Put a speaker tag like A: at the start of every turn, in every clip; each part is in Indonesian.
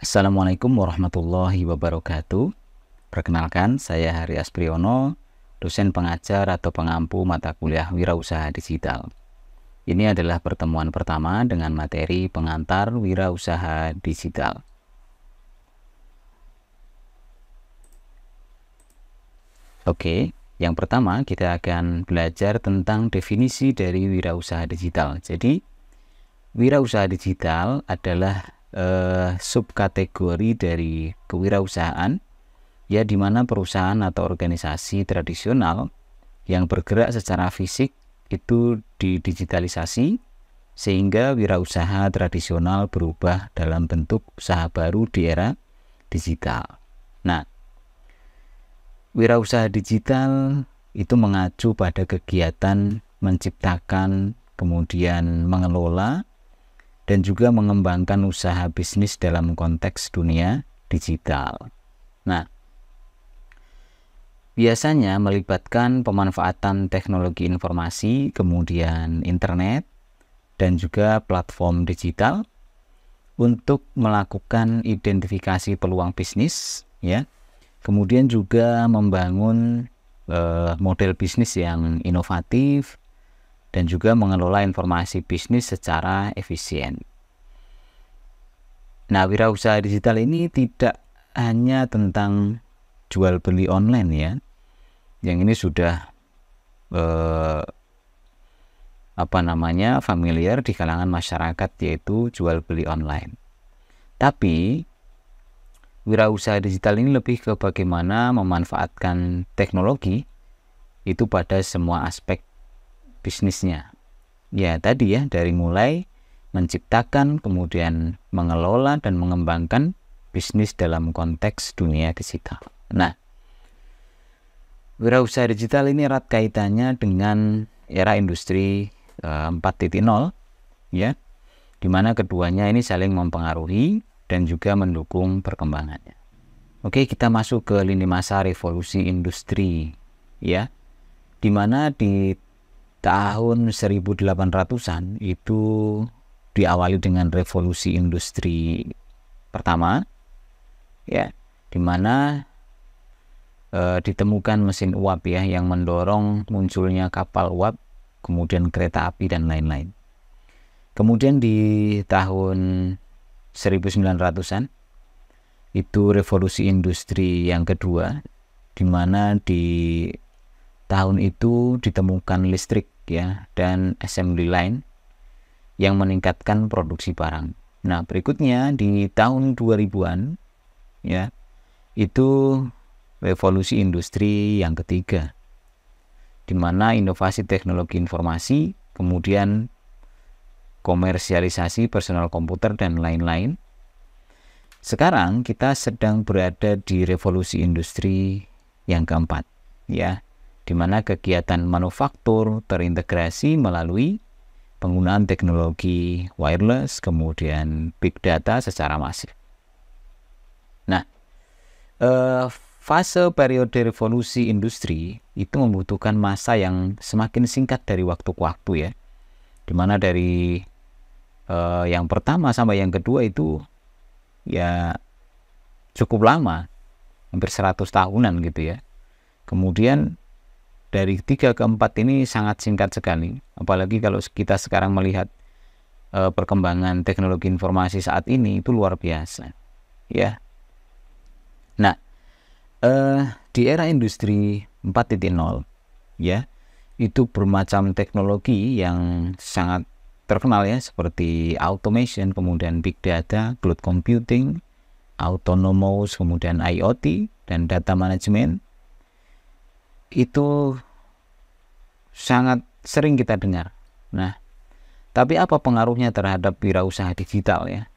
A: Assalamualaikum warahmatullahi wabarakatuh. Perkenalkan, saya Hari Aspriyono, dosen pengajar atau pengampu mata kuliah Wirausaha Digital. Ini adalah pertemuan pertama dengan materi pengantar Wirausaha Digital. Oke, yang pertama kita akan belajar tentang definisi dari Wirausaha Digital. Jadi, Wirausaha Digital adalah subkategori dari kewirausahaan, ya, di mana perusahaan atau organisasi tradisional yang bergerak secara fisik itu didigitalisasi sehingga wirausaha tradisional berubah dalam bentuk usaha baru di era digital. Nah, wirausaha digital itu mengacu pada kegiatan menciptakan, kemudian mengelola, dan juga mengembangkan usaha bisnis dalam konteks dunia digital. Nah, biasanya melibatkan pemanfaatan teknologi informasi, kemudian internet, dan juga platform digital untuk melakukan identifikasi peluang bisnis, ya. Kemudian juga membangun model bisnis yang inovatif dan juga mengelola informasi bisnis secara efisien. Nah, wirausaha digital ini tidak hanya tentang jual beli online, ya. Yang ini sudah familiar di kalangan masyarakat, yaitu jual beli online. Tapi wirausaha digital ini lebih ke bagaimana memanfaatkan teknologi itu pada semua aspek bisnisnya. Ya, tadi ya, dari mulai menciptakan, kemudian mengelola dan mengembangkan bisnis dalam konteks dunia digital. Nah, wirausaha digital ini erat kaitannya dengan era industri 4.0, ya, di mana keduanya ini saling mempengaruhi dan juga mendukung perkembangannya. Oke, kita masuk ke lini masa revolusi industri, ya, di mana di tahun 1800-an itu diawali dengan revolusi industri pertama, ya, di mana ditemukan mesin uap, ya, yang mendorong munculnya kapal uap, kemudian kereta api dan lain-lain. Kemudian di tahun 1900-an itu revolusi industri yang kedua, di mana di tahun itu ditemukan listrik, ya, dan assembly line yang meningkatkan produksi barang. Nah, berikutnya di tahun 2000-an, ya, itu revolusi industri yang ketiga, di mana inovasi teknologi informasi, kemudian komersialisasi personal komputer dan lain-lain. Sekarang kita sedang berada di revolusi industri yang keempat, ya, di mana kegiatan manufaktur terintegrasi melalui penggunaan teknologi wireless, kemudian big data secara masif. Nah, fase periode revolusi industri itu membutuhkan masa yang semakin singkat dari waktu ke waktu, ya, di mana dari yang pertama sampai yang kedua itu ya cukup lama, hampir 100 tahunan gitu, ya. Kemudian dari 3 ke 4 ini sangat singkat sekali, apalagi kalau kita sekarang melihat perkembangan teknologi informasi saat ini itu luar biasa, ya. Nah, di era industri 4.0, ya, itu bermacam teknologi yang sangat terkenal, ya, seperti automation, kemudian big data, cloud computing, autonomous, kemudian IoT, dan data management. Itu sangat sering kita dengar. Nah, tapi apa pengaruhnya terhadap wirausaha digital, ya?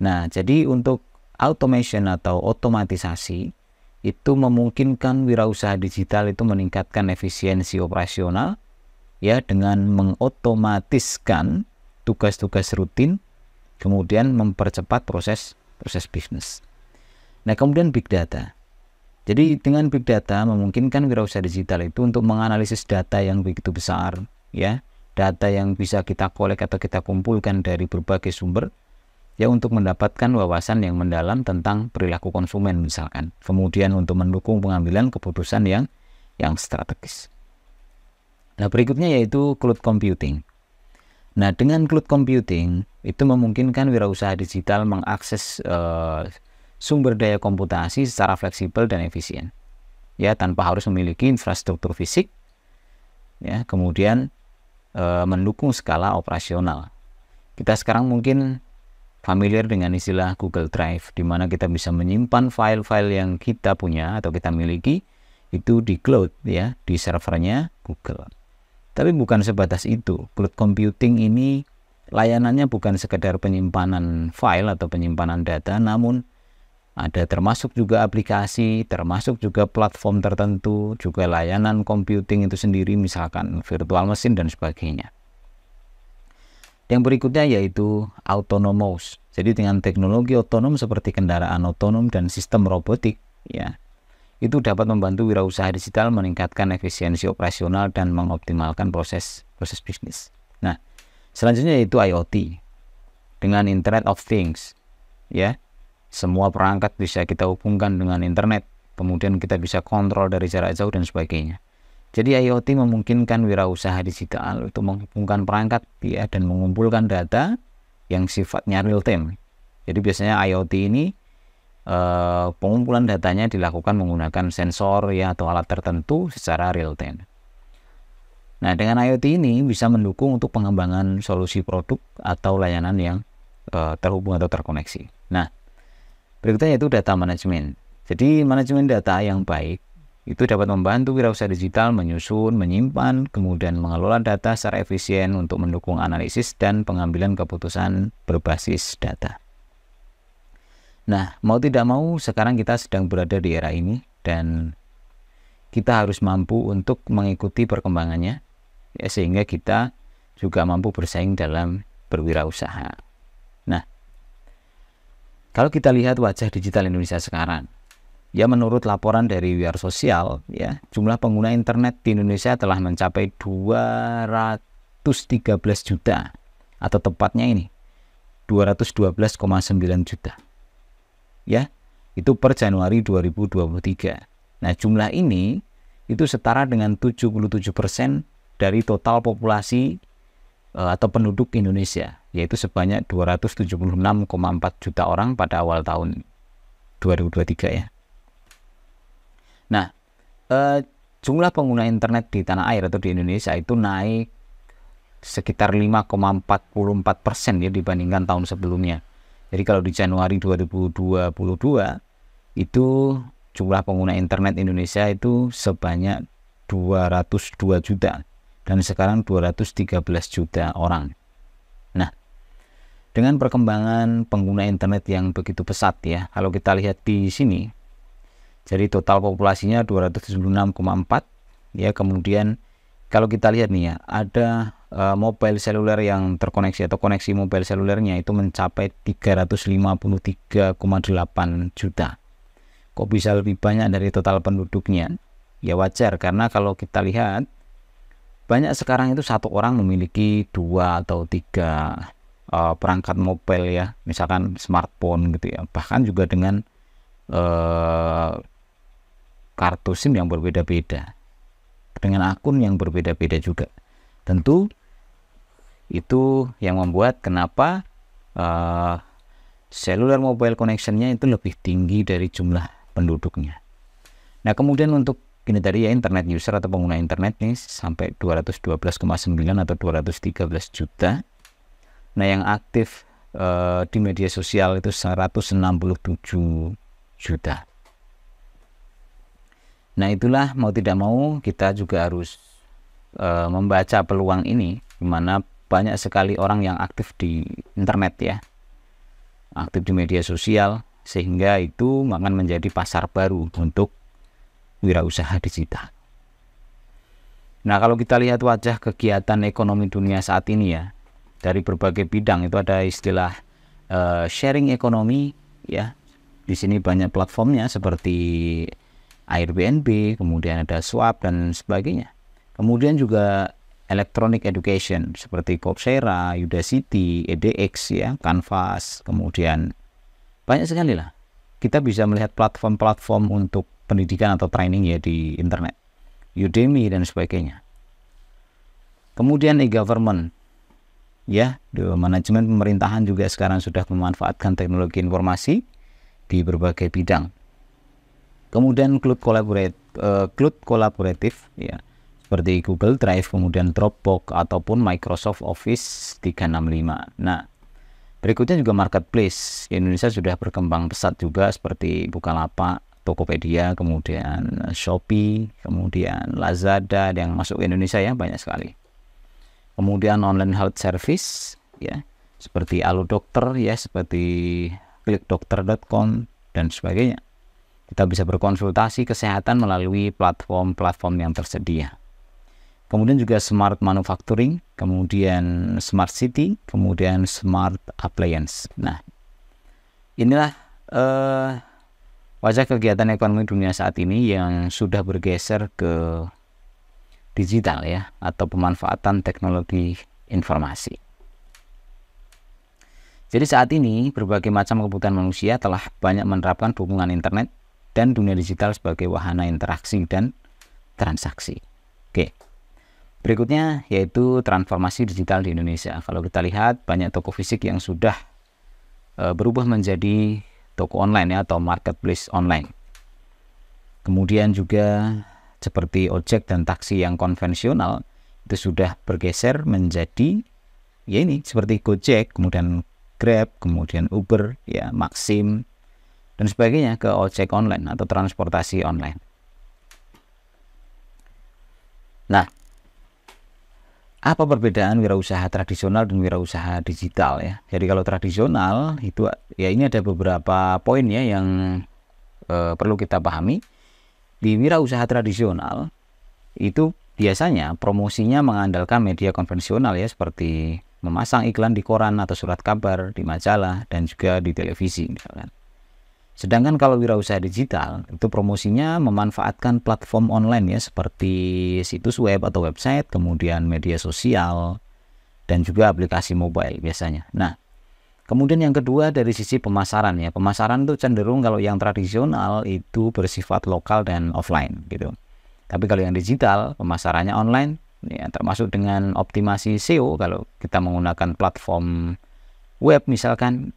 A: Nah, jadi untuk automation atau otomatisasi itu memungkinkan wirausaha digital itu meningkatkan efisiensi operasional, ya, dengan mengotomatiskan tugas-tugas rutin, kemudian mempercepat proses bisnis. Nah, kemudian big data. Jadi dengan big data memungkinkan wirausaha digital itu untuk menganalisis data yang begitu besar, ya, data yang bisa kita kolek atau kita kumpulkan dari berbagai sumber, ya untuk mendapatkan wawasan yang mendalam tentang perilaku konsumen misalkan. Kemudian untuk mendukung pengambilan keputusan yang strategis. Nah, berikutnya yaitu cloud computing. Nah, dengan cloud computing itu memungkinkan wirausaha digital mengakses sumber daya komputasi secara fleksibel dan efisien. Ya, tanpa harus memiliki infrastruktur fisik. Ya, kemudian mendukung skala operasional. Kita sekarang mungkin familiar dengan istilah Google Drive, di mana kita bisa menyimpan file-file yang kita punya atau kita miliki itu di cloud, ya, di servernya Google. Tapi bukan sebatas itu. Cloud computing ini layanannya bukan sekedar penyimpanan file atau penyimpanan data, namun ada termasuk juga aplikasi, termasuk juga platform tertentu, juga layanan computing itu sendiri, misalkan virtual machine dan sebagainya. Yang berikutnya yaitu autonomous. Jadi dengan teknologi otonom seperti kendaraan otonom dan sistem robotik, ya, itu dapat membantu wirausaha digital meningkatkan efisiensi operasional dan mengoptimalkan proses bisnis. Nah, selanjutnya yaitu IoT dengan Internet of Things, ya. Semua perangkat bisa kita hubungkan dengan internet, kemudian kita bisa kontrol dari jarak jauh dan sebagainya. Jadi IoT memungkinkan wirausaha digital untuk menghubungkan perangkat, ya, dan mengumpulkan data yang sifatnya real time. Jadi biasanya IoT ini pengumpulan datanya dilakukan menggunakan sensor, ya, atau alat tertentu secara real time. Nah, dengan IoT ini bisa mendukung untuk pengembangan solusi produk atau layanan yang terhubung atau terkoneksi. Nah, berikutnya yaitu data management. Jadi manajemen data yang baik itu dapat membantu wirausaha digital menyusun, menyimpan, kemudian mengelola data secara efisien untuk mendukung analisis dan pengambilan keputusan berbasis data. Nah, mau tidak mau sekarang kita sedang berada di era ini dan kita harus mampu untuk mengikuti perkembangannya, ya, sehingga kita juga mampu bersaing dalam berwirausaha. Nah, kalau kita lihat wajah digital Indonesia sekarang, ya, menurut laporan dari We Are Social, ya, jumlah pengguna internet di Indonesia telah mencapai 213 juta, atau tepatnya ini 212,9 juta. Ya, itu per Januari 2023. Nah, jumlah ini itu setara dengan 77% dari total populasi atau penduduk Indonesia, yaitu sebanyak 276,4 juta orang pada awal tahun 2023, ya. Nah, jumlah pengguna internet di tanah air atau di Indonesia itu naik sekitar 5,44%, ya, dibandingkan tahun sebelumnya. Jadi kalau di Januari 2022 itu jumlah pengguna internet Indonesia itu sebanyak 202 juta dan sekarang 213 juta orang. Nah, dengan perkembangan pengguna internet yang begitu pesat, ya, kalau kita lihat di sini, jadi total populasinya 276,4, ya, kemudian kalau kita lihat nih, ya, ada mobile seluler yang terkoneksi atau koneksi mobile selulernya itu mencapai 353,8 juta. Kok bisa lebih banyak dari total penduduknya? Ya wajar, karena kalau kita lihat banyak sekarang itu satu orang memiliki 2 atau 3 perangkat mobile, ya, misalkan smartphone gitu, ya, bahkan juga dengan kartu SIM yang berbeda-beda, dengan akun yang berbeda-beda juga. Tentu itu yang membuat kenapa cellular mobile connection-nya itu lebih tinggi dari jumlah penduduknya. Nah, kemudian untuk ini tadi, ya, internet user atau pengguna internet nih sampai 212,9 atau 213 juta. Nah, yang aktif di media sosial itu 167 juta. Nah, itulah mau tidak mau kita juga harus membaca peluang ini, di mana banyak sekali orang yang aktif di internet, ya, aktif di media sosial, sehingga itu akan menjadi pasar baru untuk wirausaha digital. Nah, kalau kita lihat wajah kegiatan ekonomi dunia saat ini, ya, dari berbagai bidang itu ada istilah sharing ekonomi, ya. Di sini banyak platformnya seperti Airbnb, kemudian ada Swap dan sebagainya. Kemudian juga electronic education seperti Coursera, Udacity, edX ya, Canvas, kemudian banyak sekali lah. Kita bisa melihat platform-platform untuk pendidikan atau training ya di internet, Udemy dan sebagainya. Kemudian e-government ya, manajemen pemerintahan juga sekarang sudah memanfaatkan teknologi informasi di berbagai bidang. Kemudian cloud kolaboratif ya, seperti Google Drive, kemudian Dropbox ataupun Microsoft Office 365. Nah, berikutnya juga marketplace. Indonesia sudah berkembang pesat juga seperti Bukalapak, Tokopedia, kemudian Shopee, kemudian Lazada yang masuk ke Indonesia ya, banyak sekali. Kemudian online health service ya, seperti Alo Dokter ya, seperti klikdokter.com dan sebagainya. Kita bisa berkonsultasi kesehatan melalui platform-platform yang tersedia. Kemudian juga smart manufacturing, kemudian smart city, kemudian smart appliance. Nah, inilah wajah kegiatan ekonomi dunia saat ini yang sudah bergeser ke digital ya, atau pemanfaatan teknologi informasi. Jadi saat ini berbagai macam kebutuhan manusia telah banyak menerapkan hubungan internet dan dunia digital sebagai wahana interaksi dan transaksi. Oke. Berikutnya yaitu transformasi digital di Indonesia. Kalau kita lihat banyak toko fisik yang sudah berubah menjadi toko online ya, atau marketplace online. Kemudian juga seperti ojek dan taksi yang konvensional itu sudah bergeser menjadi ya ini seperti Gojek, kemudian Grab, kemudian Uber ya, Maxim dan sebagainya, ke ojek online atau transportasi online. Nah, apa perbedaan wirausaha tradisional dan wirausaha digital ya? Jadi kalau tradisional itu ya, ini ada beberapa poin ya yang perlu kita pahami. Di wirausaha tradisional itu biasanya promosinya mengandalkan media konvensional ya, seperti memasang iklan di koran atau surat kabar, di majalah dan juga di televisi misalkan. Sedangkan kalau wirausaha digital itu promosinya memanfaatkan platform online ya, seperti situs web atau website, kemudian media sosial dan juga aplikasi mobile biasanya. Nah, kemudian yang kedua dari sisi pemasaran ya. Pemasaran itu cenderung kalau yang tradisional itu bersifat lokal dan offline gitu. Tapi kalau yang digital pemasarannya online ya, termasuk dengan optimasi SEO kalau kita menggunakan platform web misalkan,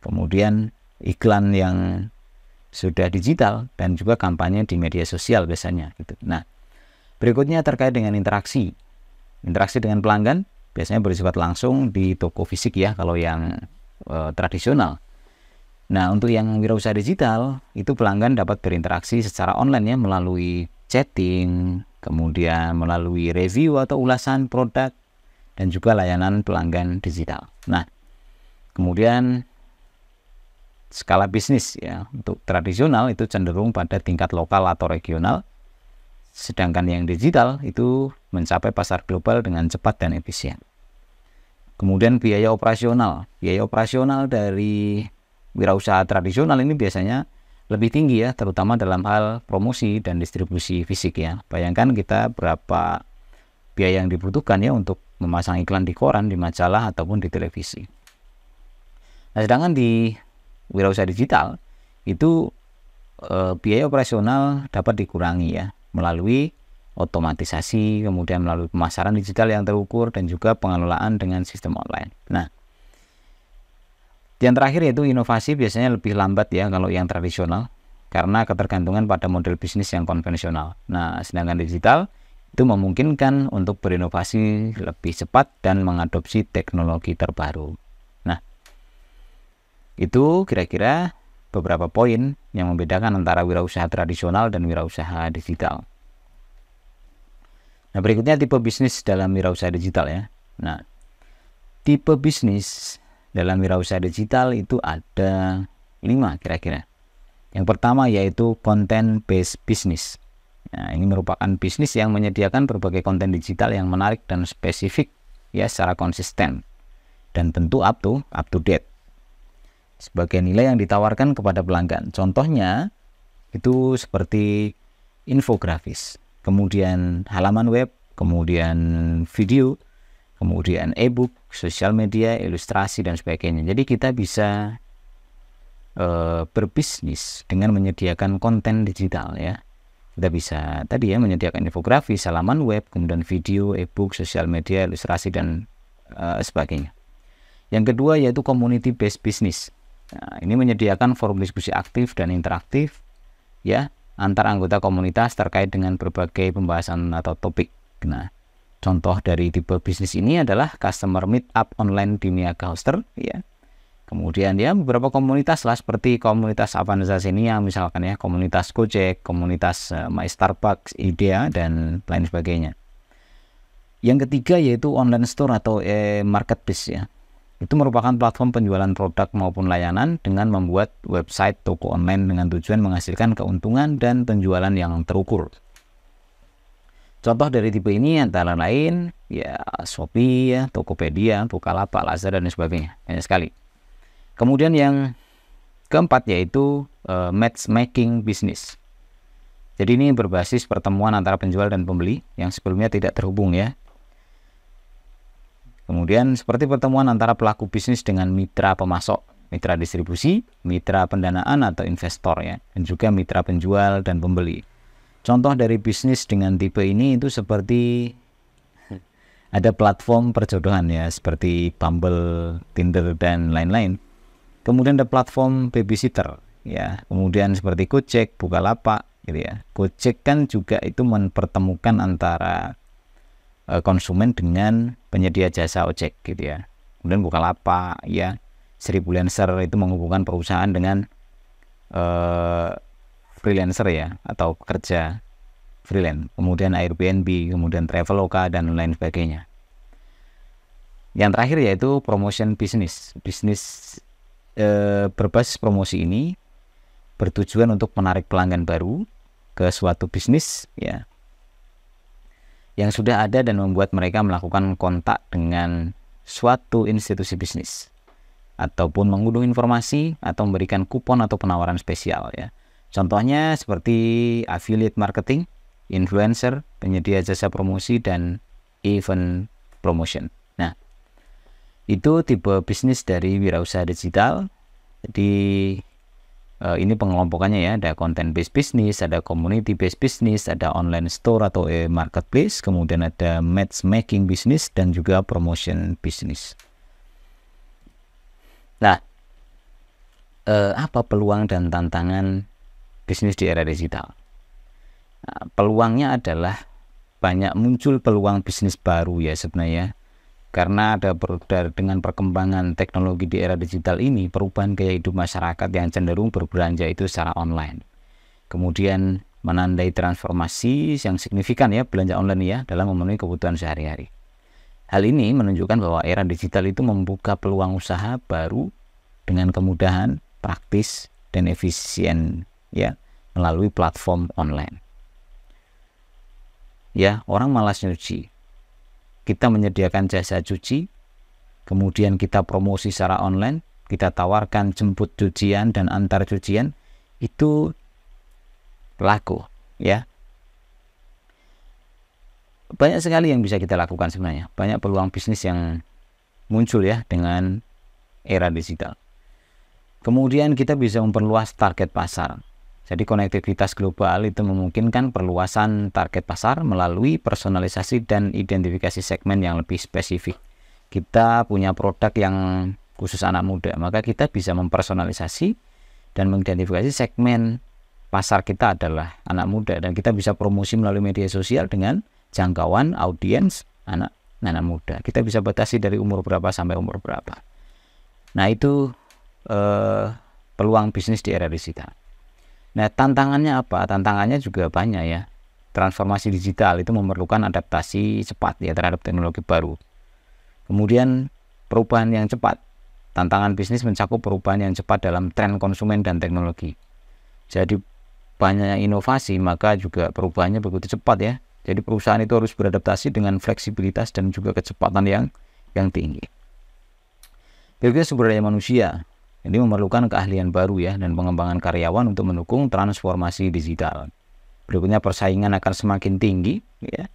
A: kemudian iklan yang sudah digital dan juga kampanye di media sosial biasanya gitu. Nah, berikutnya terkait dengan interaksi. Interaksi dengan pelanggan biasanya bersifat langsung di toko fisik ya kalau yang tradisional. Nah, untuk yang wirausaha digital itu pelanggan dapat berinteraksi secara online ya, melalui chatting, kemudian melalui review atau ulasan produk dan juga layanan pelanggan digital. Nah, kemudian skala bisnis ya, untuk tradisional itu cenderung pada tingkat lokal atau regional, sedangkan yang digital itu mencapai pasar global dengan cepat dan efisien. Kemudian biaya operasional dari wirausaha tradisional ini biasanya lebih tinggi ya, terutama dalam hal promosi dan distribusi fisik ya. Bayangkan kita berapa biaya yang dibutuhkan ya untuk memasang iklan di koran, di majalah ataupun di televisi. Nah, sedangkan di wirausaha digital itu biaya operasional dapat dikurangi ya melalui otomatisasi, kemudian melalui pemasaran digital yang terukur dan juga pengelolaan dengan sistem online. Nah, yang terakhir yaitu inovasi biasanya lebih lambat ya kalau yang tradisional karena ketergantungan pada model bisnis yang konvensional. Nah, sedangkan digital itu memungkinkan untuk berinovasi lebih cepat dan mengadopsi teknologi terbaru. Nah, itu kira-kira beberapa poin yang membedakan antara wirausaha tradisional dan wirausaha digital. Nah, berikutnya tipe bisnis dalam wirausaha digital ya. Nah, tipe bisnis dalam wirausaha digital itu ada 5 kira-kira. Yang pertama yaitu content based business. Nah, ini merupakan bisnis yang menyediakan berbagai konten digital yang menarik dan spesifik ya secara konsisten dan tentu up to date sebagai nilai yang ditawarkan kepada pelanggan. Contohnya itu seperti infografis, kemudian halaman web kemudian video, kemudian e-book, sosial media, ilustrasi, dan sebagainya. Jadi kita bisa berbisnis dengan menyediakan konten digital ya. Kita bisa tadi ya menyediakan infografis, halaman web, kemudian video, e-book, sosial media, ilustrasi, dan sebagainya. Yang kedua yaitu community based business. Nah, ini menyediakan forum diskusi aktif dan interaktif ya antar anggota komunitas terkait dengan berbagai pembahasan atau topik. Nah, contoh dari tipe bisnis ini adalah customer meetup online di Niaga Hoster ya. Kemudian ya beberapa komunitas lah seperti komunitas Avanza Xenia misalkan ya, komunitas Gojek, komunitas My Starbucks, IDEA, dan lain sebagainya. Yang ketiga yaitu online store atau marketplace ya. Itu merupakan platform penjualan produk maupun layanan dengan membuat website toko online dengan tujuan menghasilkan keuntungan dan penjualan yang terukur. Contoh dari tipe ini antara lain ya Shopee ya, Tokopedia, Bukalapak, Lazada, dan sebagainya. Banyak sekali. Kemudian yang keempat yaitu matchmaking business. Jadi ini berbasis pertemuan antara penjual dan pembeli yang sebelumnya tidak terhubung ya. Kemudian seperti pertemuan antara pelaku bisnis dengan mitra pemasok, mitra distribusi, mitra pendanaan atau investor ya, dan juga mitra penjual dan pembeli. Contoh dari bisnis dengan tipe ini itu seperti ada platform perjodohan ya, seperti Bumble, Tinder, dan lain-lain. Kemudian ada platform babysitter ya, kemudian seperti Gojek, Bukalapak gitu ya. Gojek kan juga itu mempertemukan antara konsumen dengan penyedia jasa ojek gitu ya. Kemudian Bukalapak ya, Seribulancer itu menghubungkan perusahaan dengan freelancer ya atau pekerja freelance. Kemudian Airbnb, kemudian Traveloka, dan lain sebagainya. Yang terakhir yaitu promotion business. Bisnis berbasis promosi ini bertujuan untuk menarik pelanggan baru ke suatu bisnis ya yang sudah ada dan membuat mereka melakukan kontak dengan suatu institusi bisnis ataupun mengunduh informasi atau memberikan kupon atau penawaran spesial ya. Contohnya seperti affiliate marketing, influencer, penyedia jasa promosi, dan event promotion. Nah, itu tipe bisnis dari wirausaha digital. Jadi ini pengelompokannya ya, ada content based business, ada community based business, ada online store atau marketplace, kemudian ada matchmaking business, dan juga promotion business. Nah, apa peluang dan tantangan bisnis di era digital? Nah, peluangnya adalah banyak muncul peluang bisnis baru ya sebenarnya. Karena dengan perkembangan teknologi di era digital ini, perubahan gaya hidup masyarakat yang cenderung berbelanja itu secara online. Kemudian menandai transformasi yang signifikan ya belanja online ya dalam memenuhi kebutuhan sehari-hari. Hal ini menunjukkan bahwa era digital itu membuka peluang usaha baru dengan kemudahan, praktis, dan efisien ya melalui platform online. Ya, orang malas nyuci. Kita menyediakan jasa cuci, kemudian kita promosi secara online, kita tawarkan jemput cucian dan antar cucian, itu laku ya. Banyak sekali yang bisa kita lakukan sebenarnya, banyak peluang bisnis yang muncul ya dengan era digital. Kemudian kita bisa memperluas target pasar. Jadi konektivitas global itu memungkinkan perluasan target pasar melalui personalisasi dan identifikasi segmen yang lebih spesifik. Kita punya produk yang khusus anak muda, maka kita bisa mempersonalisasi dan mengidentifikasi segmen pasar kita adalah anak muda, dan kita bisa promosi melalui media sosial dengan jangkauan audiens anak muda. Kita bisa batasi dari umur berapa sampai umur berapa. Nah, itu peluang bisnis di era digital. Nah, tantangannya apa? Tantangannya juga banyak ya. Transformasi digital itu memerlukan adaptasi cepat ya terhadap teknologi baru. Kemudian perubahan yang cepat. Tantangan bisnis mencakup perubahan yang cepat dalam tren konsumen dan teknologi. Jadi banyak inovasi, maka juga perubahannya begitu cepat ya. Jadi perusahaan itu harus beradaptasi dengan fleksibilitas dan juga kecepatan yang tinggi. Berikutnya sumber daya manusia. Ini memerlukan keahlian baru ya dan pengembangan karyawan untuk mendukung transformasi digital. Berikutnya persaingan akan semakin tinggi ya.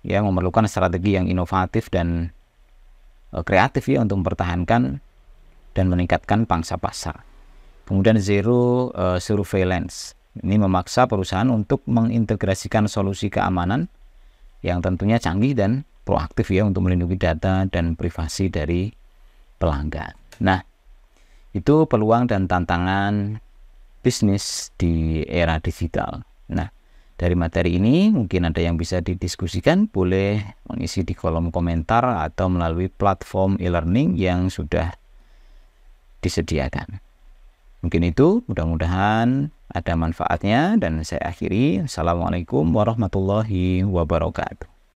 A: ya memerlukan strategi yang inovatif dan kreatif ya untuk mempertahankan dan meningkatkan pangsa pasar. Kemudian zero surveillance. Ini memaksa perusahaan untuk mengintegrasikan solusi keamanan yang tentunya canggih dan proaktif ya untuk melindungi data dan privasi dari pelanggan. Nah, itu peluang dan tantangan bisnis di era digital. Nah, dari materi ini mungkin ada yang bisa didiskusikan, boleh mengisi di kolom komentar atau melalui platform e-learning yang sudah disediakan. Mungkin itu, mudah-mudahan ada manfaatnya dan saya akhiri. Assalamualaikum warahmatullahi wabarakatuh.